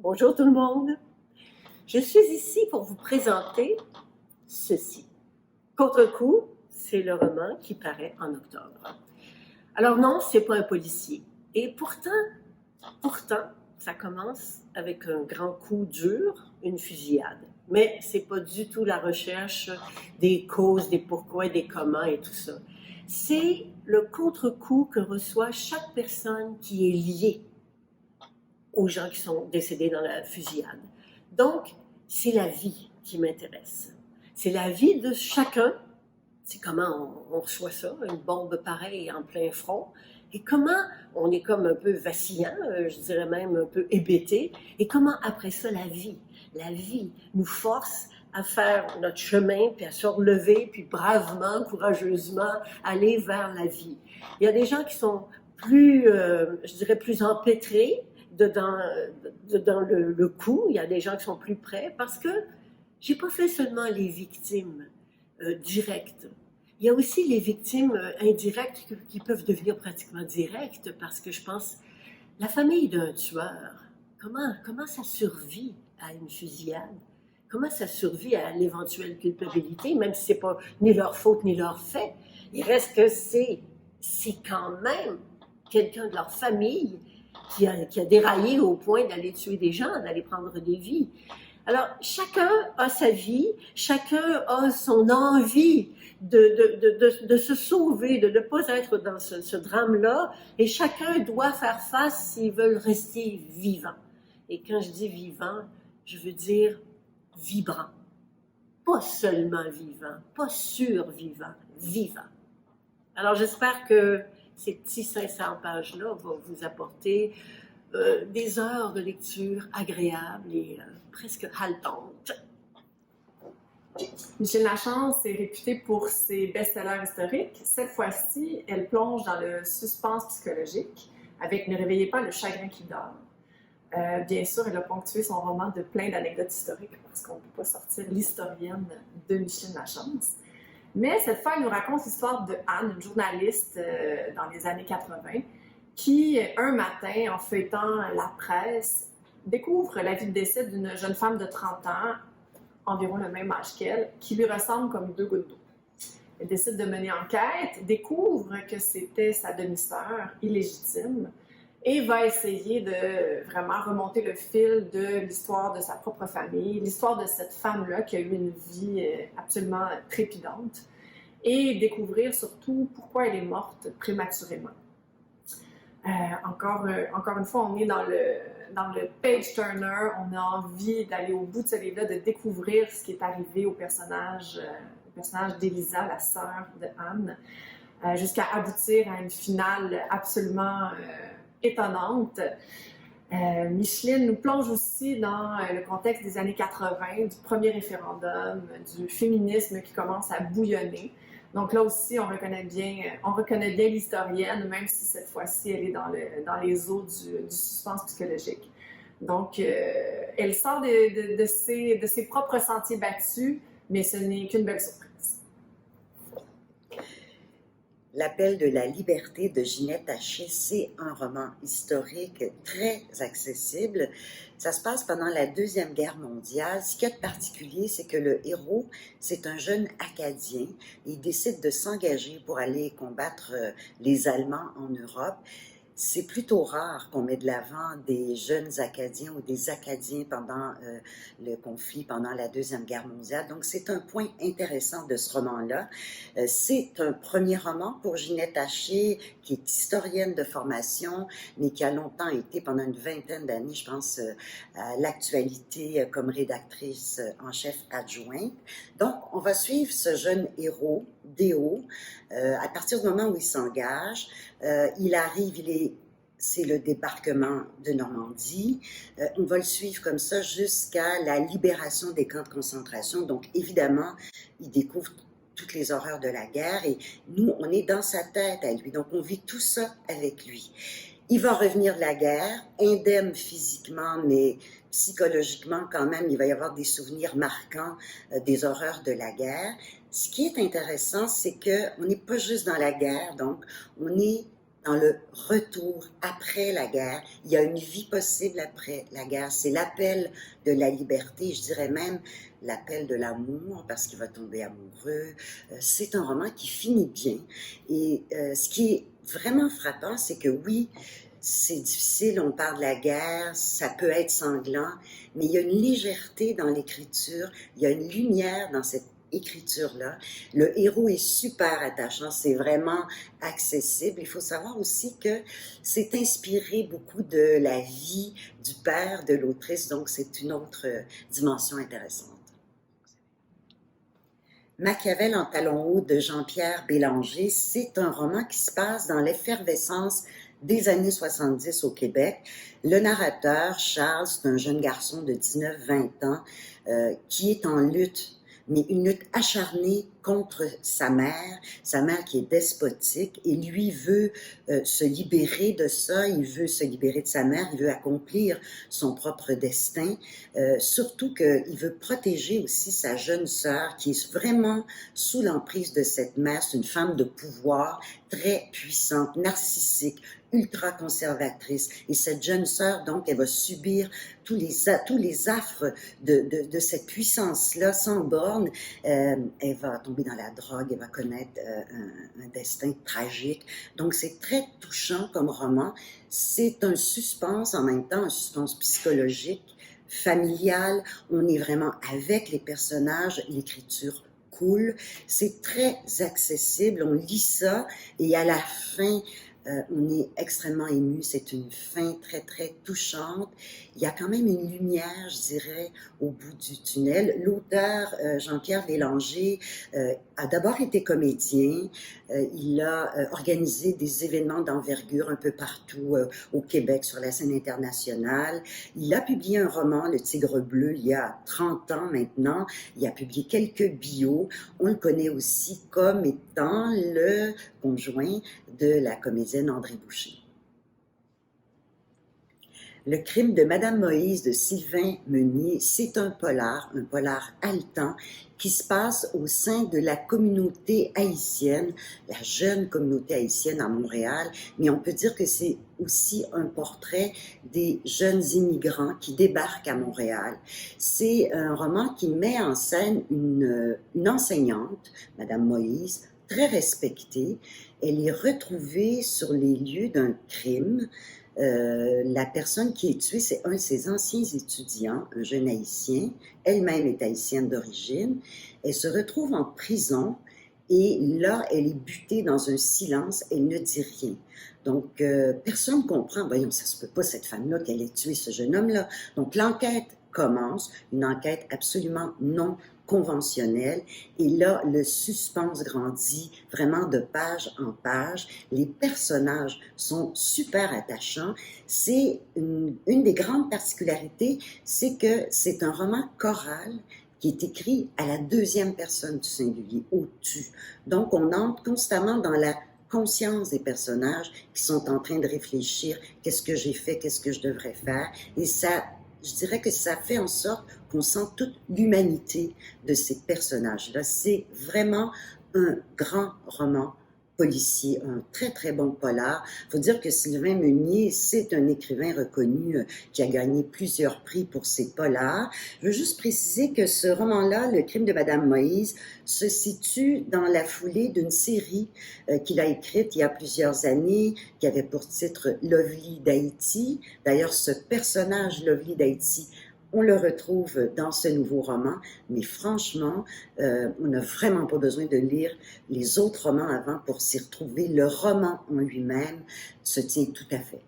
Bonjour tout le monde. Je suis ici pour vous présenter ceci. Contre-coup, c'est le roman qui paraît en octobre. Alors non, c'est pas un policier. Et pourtant, ça commence avec un grand coup dur, une fusillade. Mais c'est pas du tout la recherche des causes, des pourquoi, des comment et tout ça. C'est le contre-coup que reçoit chaque personne qui est liée aux gens qui sont décédés dans la fusillade. Donc, c'est la vie qui m'intéresse. C'est la vie de chacun. C'est comment on reçoit ça, une bombe pareille en plein front, et comment on est comme un peu vacillant, je dirais même un peu hébété, et comment après ça la vie nous force à faire notre chemin, puis à se relever, puis bravement, courageusement, aller vers la vie. Il y a des gens qui sont plus, je dirais, plus empêtrés dans le coup. Il y a des gens qui sont plus près parce que j'ai pas fait seulement les victimes directes. Il y a aussi les victimes indirectes qui peuvent devenir pratiquement directes parce que je pense, la famille d'un tueur, comment ça survit à une fusillade? Comment ça survit à l'éventuelle culpabilité, même si c'est pas ni leur faute ni leur fait? Il reste que c'est quand même quelqu'un de leur famille qui a déraillé au point d'aller tuer des gens, d'aller prendre des vies. Alors, chacun a sa vie, chacun a son envie de se sauver, de ne pas être dans ce drame-là, et chacun doit faire face s'ils veulent rester vivants. Et quand je dis vivant, je veux dire vibrant. Pas seulement vivant, pas survivant, vivant. Alors, j'espère que ces petits 500 pages-là vont vous apporter des heures de lecture agréables et presque haletantes. Michel Lachance est réputée pour ses best-sellers historiques. Cette fois-ci, elle plonge dans le suspense psychologique avec Ne réveillez pas le chagrin qui dort. Bien sûr, elle a ponctué son roman de plein d'anecdotes historiques parce qu'on ne peut pas sortir l'historienne de Michel Lachance. Mais cette fois, elle nous raconte l'histoire de Anne, une journaliste dans les années 80, qui, un matin, en feuilletant la presse, découvre la vie de décès d'une jeune femme de 30 ans, environ le même âge qu'elle, qui lui ressemble comme deux gouttes d'eau. Elle décide de mener enquête, découvre que c'était sa demi-sœur illégitime et va essayer de vraiment remonter le fil de l'histoire de sa propre famille, l'histoire de cette femme-là qui a eu une vie absolument trépidante et découvrir surtout pourquoi elle est morte prématurément. Encore une fois, on est dans le page-turner, on a envie d'aller au bout de ce livre-là, de découvrir ce qui est arrivé au personnage d'Elisa, la sœur de Anne, jusqu'à aboutir à une finale absolument étonnante. Micheline nous plonge aussi dans le contexte des années 80, du premier référendum, du féminisme qui commence à bouillonner. Donc là aussi, on reconnaît bien l'historienne, même si cette fois-ci, elle est dans les eaux du suspense psychologique. Donc, elle sort de ses propres sentiers battus, mais ce n'est qu'une belle surprise. L'appel de la liberté de Ginette Haché, c'est un roman historique très accessible. Ça se passe pendant la Deuxième Guerre mondiale. Ce qu'il y a de particulier, c'est que le héros, c'est un jeune Acadien. Il décide de s'engager pour aller combattre les Allemands en Europe. C'est plutôt rare qu'on met de l'avant des jeunes Acadiens ou des Acadiens pendant le conflit, pendant la Deuxième Guerre mondiale. Donc, c'est un point intéressant de ce roman-là. C'est un premier roman pour Ginette Haché, qui est historienne de formation, mais qui a longtemps été, pendant une vingtaine d'années, je pense, à l'actualité comme rédactrice en chef adjointe. Donc, on va suivre ce jeune héros, Déo, à partir du moment où il s'engage. Il arrive, c'est le débarquement de Normandie. On va le suivre comme ça jusqu'à la libération des camps de concentration. Donc, évidemment, il découvre toutes les horreurs de la guerre et nous, on est dans sa tête à lui. Donc, on vit tout ça avec lui. Il va revenir de la guerre, indemne physiquement, mais psychologiquement quand même, il va y avoir des souvenirs marquants des horreurs de la guerre. Ce qui est intéressant, c'est qu'on n'est pas juste dans la guerre, donc on est dans le retour après la guerre. Il y a une vie possible après la guerre. C'est l'appel de la liberté, je dirais même l'appel de l'amour, parce qu'il va tomber amoureux. C'est un roman qui finit bien. Et ce qui est vraiment frappant, c'est que oui, c'est difficile, on parle de la guerre, ça peut être sanglant, mais il y a une légèreté dans l'écriture, il y a une lumière dans cette écriture-là. Le héros est super attachant, c'est vraiment accessible. Il faut savoir aussi que c'est inspiré beaucoup de la vie du père de l'autrice, donc c'est une autre dimension intéressante. Machiavel en talons hauts de Jean-Pierre Bélanger, c'est un roman qui se passe dans l'effervescence des années 70 au Québec. Le narrateur, Charles, c'est un jeune garçon de 19-20 ans qui est en lutte, mais une lutte acharnée contre sa mère qui est despotique, et lui veut se libérer de ça, il veut se libérer de sa mère, il veut accomplir son propre destin, surtout qu'il veut protéger aussi sa jeune sœur qui est vraiment sous l'emprise de cette mère. C'est une femme de pouvoir très puissante, narcissique, ultra conservatrice, et cette jeune sœur, donc, elle va subir tous les affres de cette puissance-là sans borne. Elle va tomber dans la drogue, elle va connaître un destin tragique. Donc, c'est très touchant comme roman. C'est un suspense, en même temps, un suspense psychologique, familial. On est vraiment avec les personnages, l'écriture cool. C'est très accessible, on lit ça, et à la fin, on est extrêmement ému, c'est une fin très, très touchante. Il y a quand même une lumière, je dirais, au bout du tunnel. L'auteur, Jean-Pierre Bélanger, a d'abord été comédien. Il a organisé des événements d'envergure un peu partout au Québec, sur la scène internationale. Il a publié un roman, Le Tigre bleu, il y a 30 ans maintenant. Il a publié quelques bios. On le connaît aussi comme étant le conjoint de la comédienne André Boucher. Le crime de Madame Moïse de Sylvain Meunier, c'est un polar haletant qui se passe au sein de la communauté haïtienne, la jeune communauté haïtienne à Montréal, mais on peut dire que c'est aussi un portrait des jeunes immigrants qui débarquent à Montréal. C'est un roman qui met en scène une enseignante, Madame Moïse, très respectée. Elle est retrouvée sur les lieux d'un crime. La personne qui est tuée, c'est un de ses anciens étudiants, un jeune haïtien. Elle-même est haïtienne d'origine. Elle se retrouve en prison et là, elle est butée dans un silence. Elle ne dit rien. Donc, personne ne comprend. Voyons, ça se peut pas, cette femme-là, qu'elle ait tué ce jeune homme-là. Donc, l'enquête commence, une enquête absolument non conventionnelle. Et là, le suspense grandit vraiment de page en page. Les personnages sont super attachants. C'est une des grandes particularités, c'est que c'est un roman choral qui est écrit à la deuxième personne du singulier, au tu. Donc, on entre constamment dans la conscience des personnages qui sont en train de réfléchir, qu'est-ce que j'ai fait, qu'est-ce que je devrais faire, et ça, je dirais que ça fait en sorte qu'on sent toute l'humanité de ces personnages-là. C'est vraiment un grand roman policier, un très très bon polar. Il faut dire que Sylvain Meunier, c'est un écrivain reconnu qui a gagné plusieurs prix pour ses polars. Je veux juste préciser que ce roman-là, Le crime de Madame Moïse, se situe dans la foulée d'une série qu'il a écrite il y a plusieurs années, qui avait pour titre Lovely d'Haïti. D'ailleurs, ce personnage Lovely d'Haïti, on le retrouve dans ce nouveau roman, mais franchement, on n'a vraiment pas besoin de lire les autres romans avant pour s'y retrouver. Le roman en lui-même se tient tout à fait.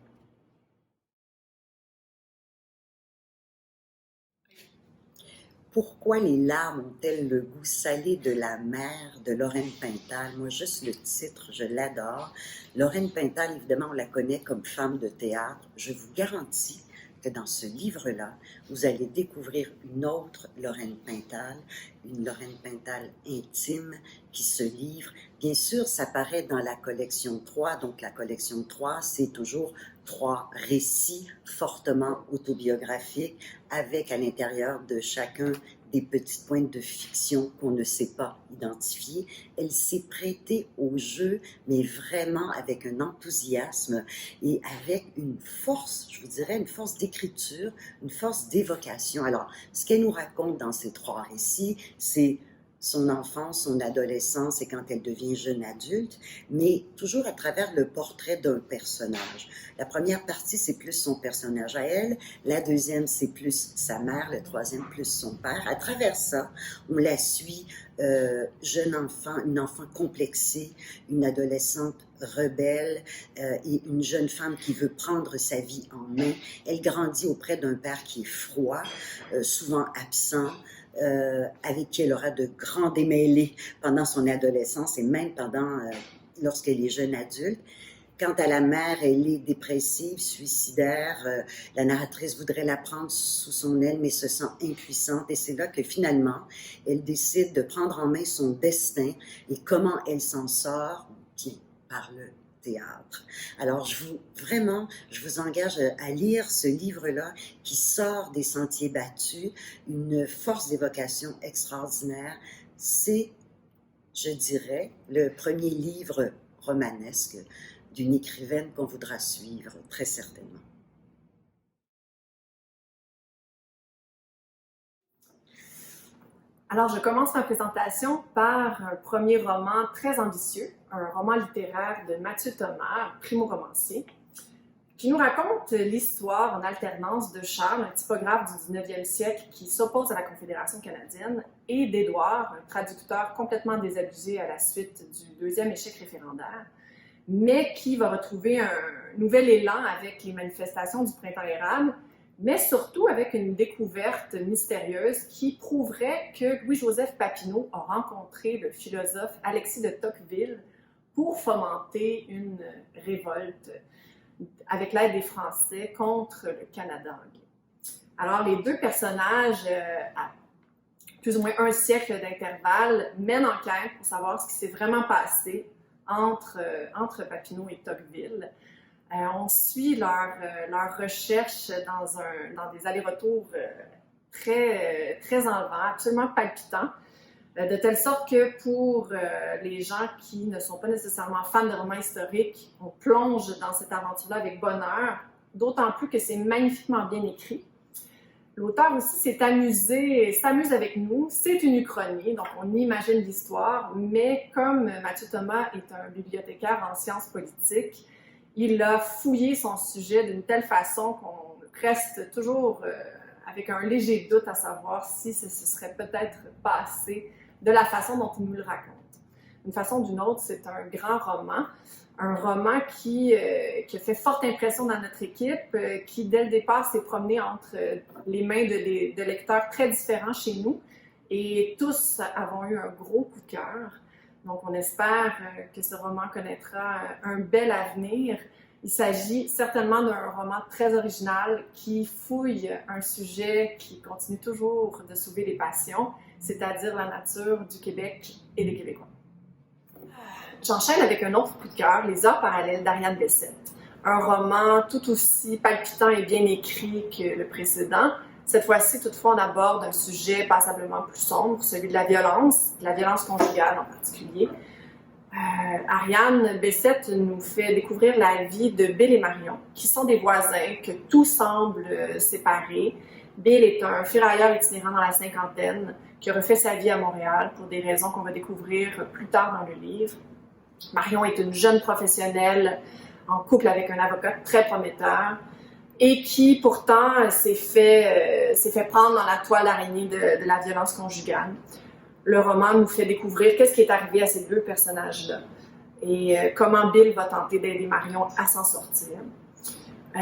Pourquoi les larmes ont-elles le goût salé de la mer de Lorraine Pintal? Moi, juste le titre, je l'adore. Lorraine Pintal, évidemment, on la connaît comme femme de théâtre. Je vous garantis que dans ce livre-là, vous allez découvrir une autre Lorraine Pintal, une Lorraine Pintal intime qui se livre. Bien sûr, ça paraît dans la collection 3, donc la collection 3, c'est toujours 3 récits fortement autobiographiques avec à l'intérieur de chacun des petites pointes de fiction qu'on ne sait pas identifier. Elle s'est prêtée au jeu, mais vraiment avec un enthousiasme et avec une force, je vous dirais, une force d'écriture, une force d'évocation. Alors, ce qu'elle nous raconte dans ces 3 récits, c'est son enfance, son adolescence et quand elle devient jeune adulte, mais toujours à travers le portrait d'un personnage. La première partie, c'est plus son personnage à elle, la deuxième, c'est plus sa mère, le troisième, plus son père. À travers ça, on la suit, jeune enfant, une enfant complexée, une adolescente rebelle et une jeune femme qui veut prendre sa vie en main. Elle grandit auprès d'un père qui est froid, souvent absent, avec qui elle aura de grands démêlés pendant son adolescence et même lorsqu'elle est jeune adulte. Quant à la mère, elle est dépressive, suicidaire. La narratrice voudrait la prendre sous son aile, mais se sent impuissante. Et c'est là que finalement, elle décide de prendre en main son destin. Et comment elle s'en sort? Bien, par le théâtre. Alors, je vous engage à lire ce livre-là qui sort des sentiers battus, une force d'évocation extraordinaire. C'est, je dirais, le premier livre romanesque d'une écrivaine qu'on voudra suivre, très certainement. Alors, je commence ma présentation par un premier roman très ambitieux, un roman littéraire de Mathieu Thomas, primo-romancier, qui nous raconte l'histoire en alternance de Charles, un typographe du 19e siècle qui s'oppose à la Confédération canadienne, et d'Édouard, un traducteur complètement désabusé à la suite du deuxième échec référendaire, mais qui va retrouver un nouvel élan avec les manifestations du printemps érable, mais surtout avec une découverte mystérieuse qui prouverait que Louis-Joseph Papineau a rencontré le philosophe Alexis de Tocqueville pour fomenter une révolte avec l'aide des Français contre le Canada anglais. Alors, les deux personnages, à plus ou moins un siècle d'intervalle, mènent enquête pour savoir ce qui s'est vraiment passé entre Papineau et Tocqueville. On suit leur recherche dans des allers-retours très enlevants, absolument palpitants, de telle sorte que pour les gens qui ne sont pas nécessairement fans de romans historiques, on plonge dans cette aventure-là avec bonheur, d'autant plus que c'est magnifiquement bien écrit. L'auteur aussi s'amuse avec nous. C'est une uchronie, donc on imagine l'histoire, mais comme Mathieu Thomas est un bibliothécaire en sciences politiques, il a fouillé son sujet d'une telle façon qu'on reste toujours avec un léger doute à savoir si ce serait peut-être passé de la façon dont il nous le raconte. D'une façon ou d'une autre, c'est un grand roman. Un roman qui a fait forte impression dans notre équipe, qui dès le départ s'est promené entre les mains de lecteurs très différents chez nous et tous avons eu un gros coup de cœur. Donc on espère que ce roman connaîtra un bel avenir. Il s'agit certainement d'un roman très original qui fouille un sujet qui continue toujours de soulever les passions, c'est-à-dire la nature du Québec et des Québécois. J'enchaîne avec un autre coup de cœur, Les Heures parallèles d'Ariane Bessette. Un roman tout aussi palpitant et bien écrit que le précédent. Cette fois-ci, toutefois, on aborde un sujet passablement plus sombre, celui de la violence conjugale en particulier. Ariane Bessette nous fait découvrir la vie de Bill et Marion, qui sont des voisins que tout semble séparer. Bill est un ferrailleur itinérant dans la cinquantaine qui a refait sa vie à Montréal pour des raisons qu'on va découvrir plus tard dans le livre. Marion est une jeune professionnelle en couple avec un avocat très prometteur et qui pourtant s'est fait prendre dans la toile d'araignée de la violence conjugale. Le roman nous fait découvrir qu'est-ce qui est arrivé à ces deux personnages-là et comment Bill va tenter d'aider Marion à s'en sortir.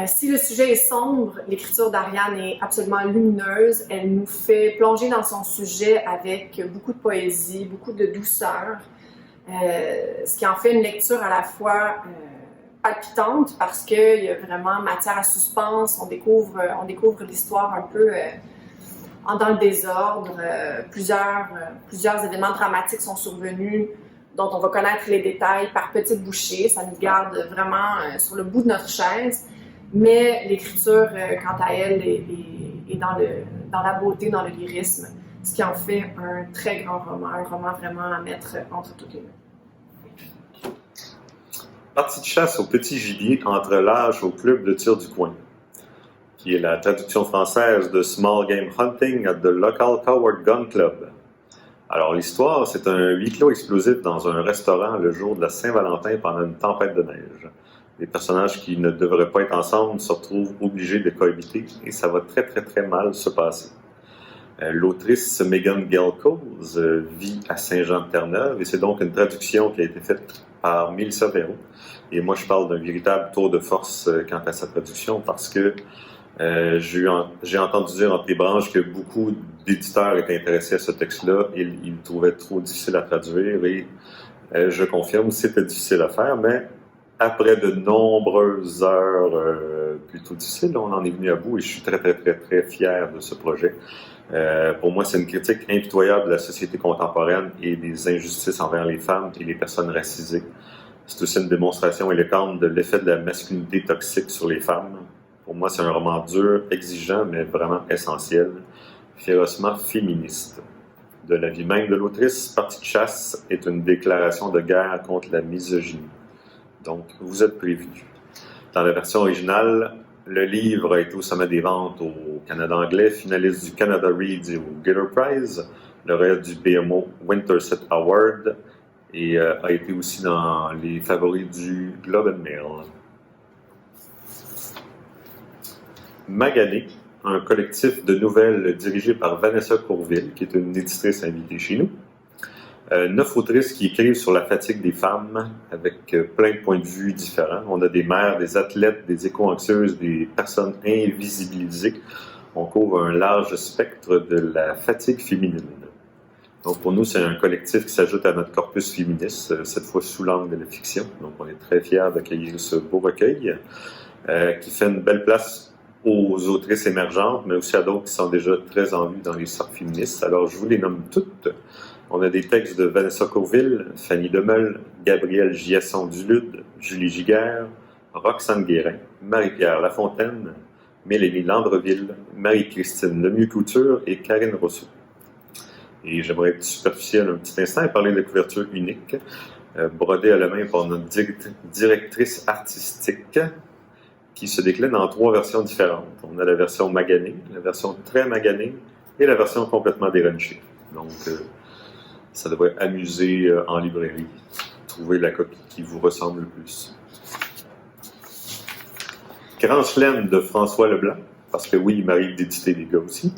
Si le sujet est sombre, l'écriture d'Ariane est absolument lumineuse. Elle nous fait plonger dans son sujet avec beaucoup de poésie, beaucoup de douceur, ce qui en fait une lecture à la fois palpitante parce qu'il y a vraiment matière à suspense. On découvre l'histoire un peu dans le désordre. Plusieurs événements dramatiques sont survenus dont on va connaître les détails par petites bouchées. Ça nous garde vraiment sur le bout de notre chaise. Mais l'écriture, quant à elle, est dans la beauté, dans le lyrisme. ce qui en fait un très grand roman, un roman vraiment à mettre entre toutes les mains. Partie de chasse au petit gibier entre l'âge au club de tir du coin, qui est la traduction française de Small Game Hunting at the Local Coward Gun Club. Alors l'histoire, c'est un huis clos explosif dans un restaurant le jour de la Saint-Valentin pendant une tempête de neige. Les personnages qui ne devraient pas être ensemble se retrouvent obligés de cohabiter et ça va très très très mal se passer. L'autrice Megan Gelcoes vit à Saint-Jean-de-Terre-Neuve et c'est donc une traduction qui a été faite par Mélissa Véro. Et moi, je parle d'un véritable tour de force quant à sa traduction parce que j'ai entendu dire entre les branches que beaucoup d'éditeurs étaient intéressés à ce texte-là et ils le trouvaient trop difficile à traduire et je confirme, c'était difficile à faire, mais après de nombreuses heures plutôt difficiles, on en est venu à bout et je suis très très très très fier de ce projet. Pour moi, c'est une critique impitoyable de la société contemporaine et des injustices envers les femmes et les personnes racisées. C'est aussi une démonstration éloquente de l'effet de la masculinité toxique sur les femmes. Pour moi, c'est un roman dur, exigeant, mais vraiment essentiel, férocement féministe. De la vie même de l'autrice, Partie de chasse est une déclaration de guerre contre la misogynie. Donc, vous êtes prévenus. Dans la version originale, le livre a été au sommet des ventes au Canada anglais, finaliste du Canada Reads et au Giller Prize, lauréat du BMO Winterset Award et a été aussi dans les favoris du Globe and Mail. Magané, un collectif de nouvelles dirigé par Vanessa Courville, qui est une éditrice invitée chez nous. 9 autrices qui écrivent sur la fatigue des femmes avec plein de points de vue différents. On a des mères, des athlètes, des éco-anxieuses, des personnes invisibilisées. On couvre un large spectre de la fatigue féminine. Donc pour nous, c'est un collectif qui s'ajoute à notre corpus féministe, cette fois sous l'angle de la fiction. Donc on est très fiers d'accueillir ce beau recueil qui fait une belle place aux autrices émergentes, mais aussi à d'autres qui sont déjà très en vue dans les cercles féministes. Alors je vous les nomme toutes. On a des textes de Vanessa Courville, Fanny Demeule, Gabrielle Giasson-Dulude, Julie Giguère, Roxane Guérin, Marie-Pierre Lafontaine, Mélanie Landreville, Marie-Christine Lemieux-Couture et Karine Rousseau. Et j'aimerais être superficiel un petit instant et parler de couverture unique, brodée à la main par notre directrice artistique, qui se décline en 3 versions différentes. On a la version maganée, la version très maganée et la version complètement déranchée. Donc, ça devrait amuser en librairie. Trouver la copie qui vous ressemble le plus. Grand chelem de François Leblanc, parce que oui, il m'arrive d'éditer des gars aussi.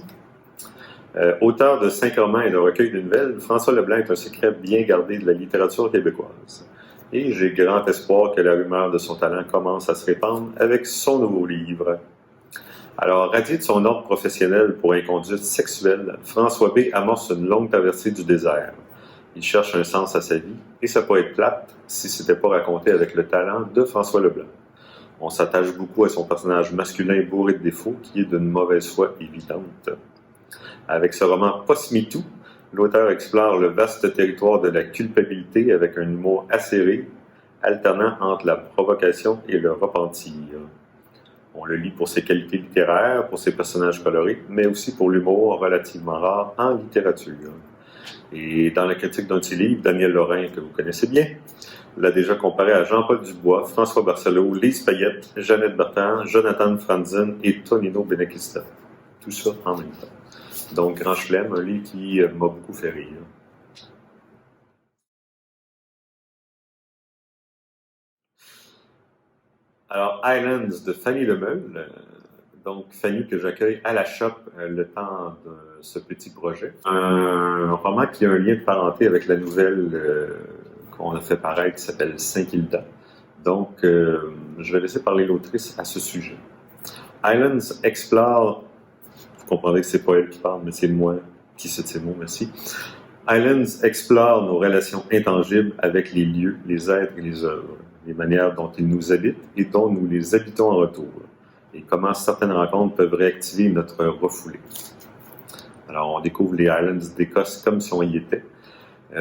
Auteur de 5 romans et de recueils de nouvelles, François Leblanc est un secret bien gardé de la littérature québécoise. Et j'ai grand espoir que la rumeur de son talent commence à se répandre avec son nouveau livre. Alors, radié de son ordre professionnel pour inconduite sexuelle, François B. amorce une longue traversée du désert. Il cherche un sens à sa vie, et ça pourrait être plate si ce n'était pas raconté avec le talent de François Leblanc. On s'attache beaucoup à son personnage masculin bourré de défauts, qui est d'une mauvaise foi évidente. Avec ce roman post-MeToo, l'auteur explore le vaste territoire de la culpabilité avec un humour acéré, alternant entre la provocation et le repentir. On le lit pour ses qualités littéraires, pour ses personnages colorés, mais aussi pour l'humour relativement rare en littérature. Et dans la critique d'un de ses livres, Daniel Lorrain, que vous connaissez bien, l'a déjà comparé à Jean-Paul Dubois, François Barcelo, Lise Payette, Jeannette Bertrand, Jonathan Franzen et Tonino Benakista. Tout ça en même temps. Donc, Grand Chelem, un livre qui m'a beaucoup fait rire. Alors, Islands de Fanny Demeule, donc Fanny que j'accueille à la shop le temps de ce petit projet. Un roman qui a un lien de parenté avec la nouvelle qu'on a fait paraître qui s'appelle Saint-Hilda. Donc, je vais laisser parler l'autrice à ce sujet. Islands explore, vous comprendrez que c'est pas elle qui parle, mais c'est moi qui cite ces mots, merci. Islands explore nos relations intangibles avec les lieux, les êtres et les œuvres, les manières dont ils nous habitent et dont nous les habitons en retour, et comment certaines rencontres peuvent réactiver notre refoulé. Alors, on découvre les Highlands d'Écosse comme si on y était.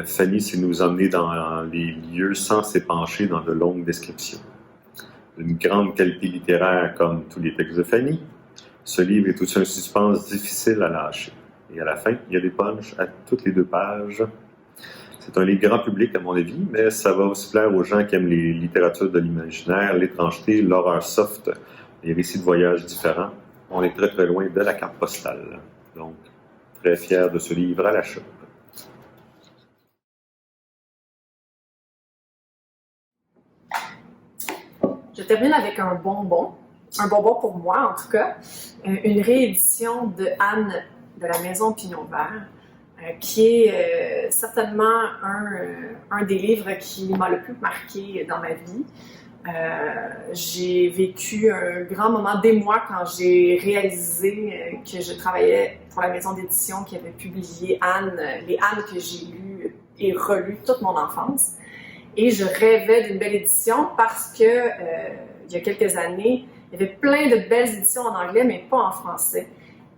Fanny sait nous emmener dans les lieux sans s'épancher dans de longues descriptions. D'une grande qualité littéraire comme tous les textes de Fanny, ce livre est aussi un suspense difficile à lâcher. Et à la fin, il y a des punchs à toutes les 2 pages. C'est un livre grand public, à mon avis, mais ça va aussi plaire aux gens qui aiment les littératures de l'imaginaire, l'étrangeté, l'horreur soft, les récits de voyages différents. On est très très loin de la carte postale. Donc, très fier de ce livre à l'achat. Je termine avec un bonbon pour moi en tout cas, une réédition de Anne de la Maison Pignon Vert, qui est certainement un des livres qui m'a le plus marqué dans ma vie. J'ai vécu un grand moment d'émoi quand j'ai réalisé que je travaillais pour la maison d'édition qui avait publié Anne, les Anne que j'ai lues et relues toute mon enfance. Et je rêvais d'une belle édition parce que il y a quelques années, il y avait plein de belles éditions en anglais, mais pas en français.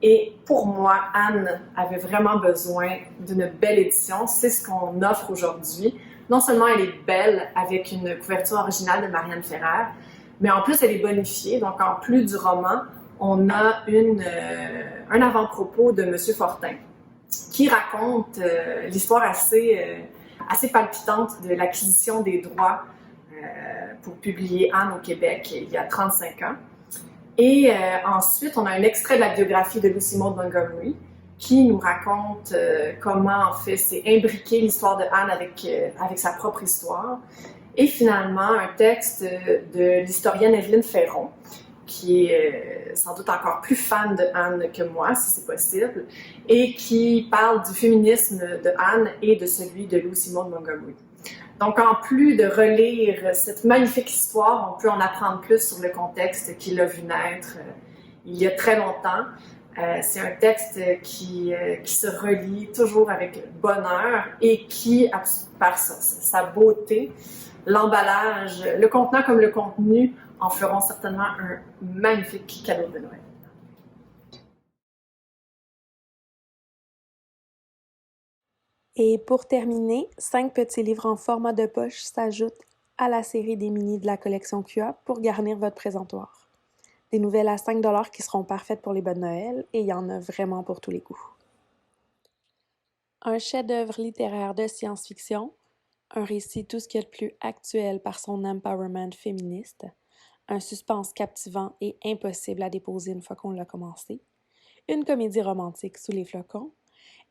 Et pour moi, Anne avait vraiment besoin d'une belle édition. C'est ce qu'on offre aujourd'hui. Non seulement elle est belle avec une couverture originale de Marianne Ferrer, mais en plus elle est bonifiée. Donc en plus du roman, on a un avant-propos de Monsieur Fortin qui raconte l'histoire assez palpitante de l'acquisition des droits pour publier Anne au Québec il y a 35 ans. Et ensuite, on a un extrait de la biographie de Lucy Maud Montgomery qui nous raconte comment, en fait, c'est imbriquer l'histoire de Anne avec sa propre histoire. Et finalement, un texte de l'historienne Evelyne Ferron, qui est sans doute encore plus fan de Anne que moi, si c'est possible, et qui parle du féminisme de Anne et de celui de Lucy Maud Montgomery. Donc, en plus de relire cette magnifique histoire, on peut en apprendre plus sur le contexte qui l'a vu naître il y a très longtemps. C'est un texte qui se relit toujours avec bonheur et qui, par sa beauté, l'emballage, le contenant comme le contenu, en feront certainement un magnifique cadeau de Noël. Et pour terminer, 5 petits livres en format de poche s'ajoutent à la série des minis de la collection QA pour garnir votre présentoir. Des nouvelles à 5$ qui seront parfaites pour les bonnes Noël et il y en a vraiment pour tous les goûts. Un chef-d'œuvre littéraire de science-fiction, un récit tout ce qu'il y a de plus actuel par son empowerment féministe, un suspense captivant et impossible à déposer une fois qu'on l'a commencé, une comédie romantique sous les flocons,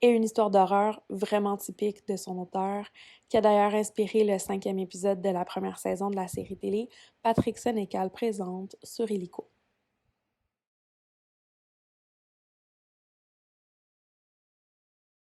et une histoire d'horreur vraiment typique de son auteur, qui a d'ailleurs inspiré le 5e épisode de la première saison de la série télé Patrick Sénécal présente sur Illico.